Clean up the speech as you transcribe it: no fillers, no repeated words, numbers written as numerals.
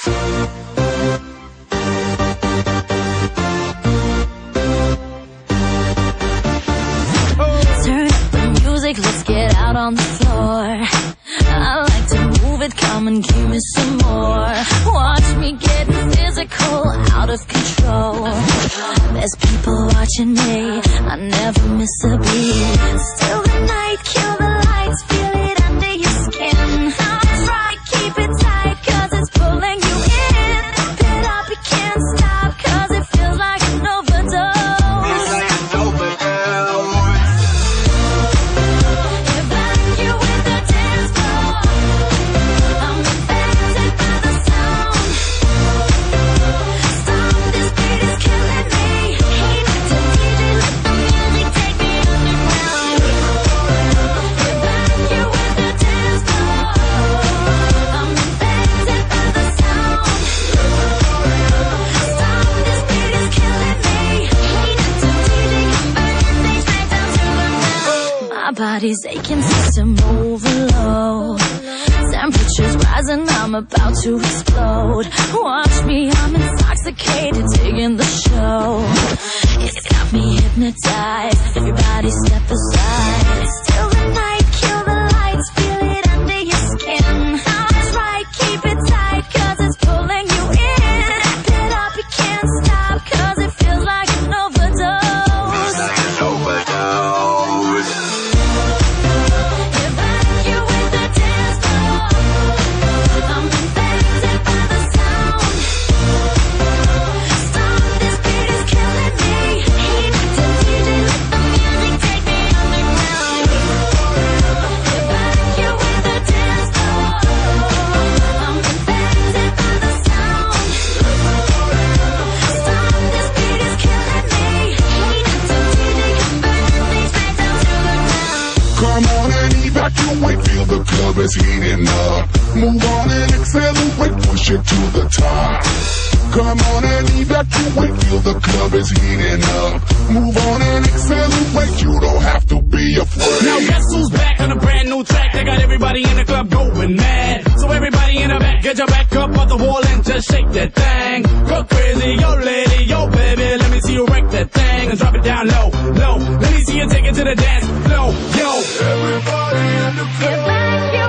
Turn up the music, let's get out on the floor. I like to move it, come and give me some more. Watch me getting physical, out of control. There's people watching me, I never miss a beat. Still the night, kill the lights, feel it under your skin. Try, keep it tight, cause it's pulling you in. Pump it up, you can't stop, cause it feels like an overdose. Body's aching, system overload. Temperatures rising, I'm about to explode. Watch me, I'm intoxicated, digging the show. It's got me hypnotized, everybody step aside. Still the night, kill the lights, feel it under your skin. Try, keep it tight, cause it's pulling you in. Wrap it up, you can't stop, cause it feels like an overdose. Feel the club is heating up. Move on and accelerate, push it to the top. Come on and evacuate, feel the club is heating up. Move on and accelerate, you don't have to be afraid. Now guess who's back on a brand new track? They got everybody in the club going mad. So everybody in the back, get your back up off the wall and just shake that thing. Go crazy, yo lady, yo baby, let me see you wreck that thing and drop it down low, low. Let me see you take it to the dance floor, yo. Everybody in the club.